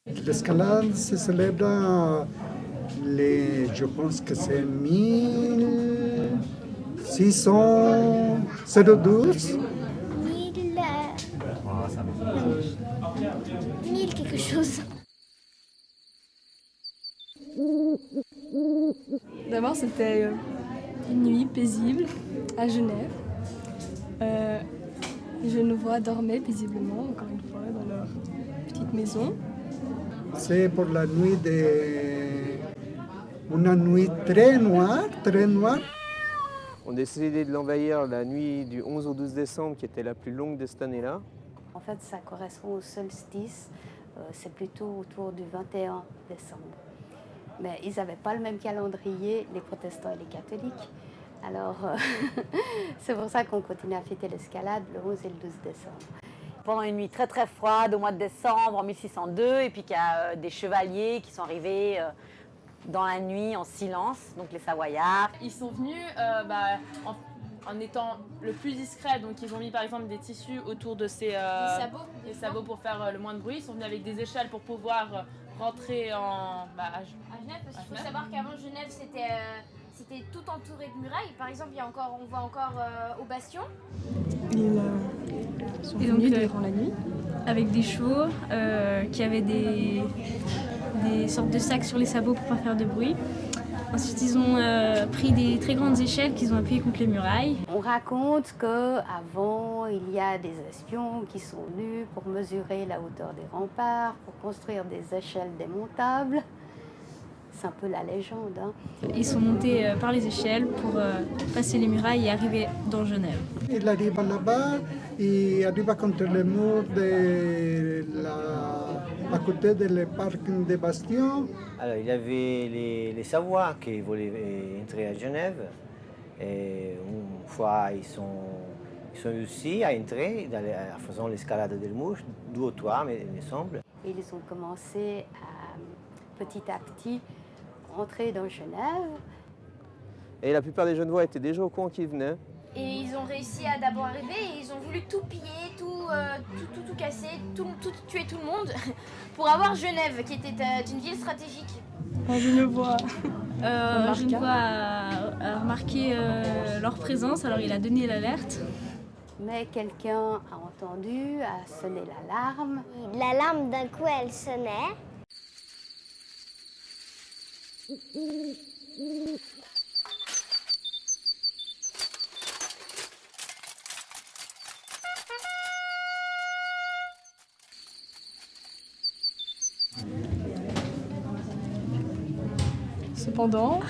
L'escalade se célèbre, je pense que c'est 1612. 1000, 1000 quelque chose. D'abord, c'était une nuit paisible à Genève. Les Genevois dormaient paisiblement, encore une fois, dans leur petite maison. C'est pour la nuit une nuit très noire, très noire. On a décidé de l'envahir la nuit du 11 au 12 décembre, qui était la plus longue de cette année-là. En fait, ça correspond au solstice. C'est plutôt autour du 21 décembre. Mais ils n'avaient pas le même calendrier, les protestants et les catholiques. Alors, c'est pour ça qu'on continue à fêter l'escalade le 11 et le 12 décembre. Pendant une nuit très très froide au mois de décembre en 1602, et puis qu'il y a des chevaliers qui sont arrivés dans la nuit en silence, donc les Savoyards. Ils sont venus en étant le plus discret, donc ils ont mis par exemple des tissus autour de ces les sabots pour faire le moins de bruit. Ils sont venus avec des échelles pour pouvoir rentrer à Genève, parce qu'il faut savoir qu'avant Genève c'était tout entouré de murailles. Par exemple, on voit encore au bastion. Ils sont venus durant la nuit avec des chevaux qui avaient des sortes de sacs sur les sabots pour ne pas faire de bruit. Ensuite, ils ont pris des très grandes échelles qu'ils ont appuyées contre les murailles. On raconte qu'avant, il y a des espions qui sont venus pour mesurer la hauteur des remparts, pour construire des échelles démontables. C'est un peu la légende. Ils sont montés par les échelles pour passer les murailles et arriver dans Genève. Il arrive là-bas, il arrive contre le mur à côté du parc de Bastion. Alors, il y avait les Savoies qui voulaient entrer à Genève. Et une fois, ils sont réussis à entrer en faisant l'escalade del mouche, 2 ou 3, me semble. Et ils ont commencé à, petit à petit, entrer dans Genève. Et la plupart des Genevois étaient déjà au courant qu'ils venaient. Et ils ont réussi à d'abord arriver et ils ont voulu tout piller, tout casser, tuer tout le monde pour avoir Genève, qui était une ville stratégique. Un Genevois a remarqué leur présence, alors il a donné l'alerte. Mais quelqu'un a entendu, a sonné l'alarme. L'alarme d'un coup elle sonnait. Cependant,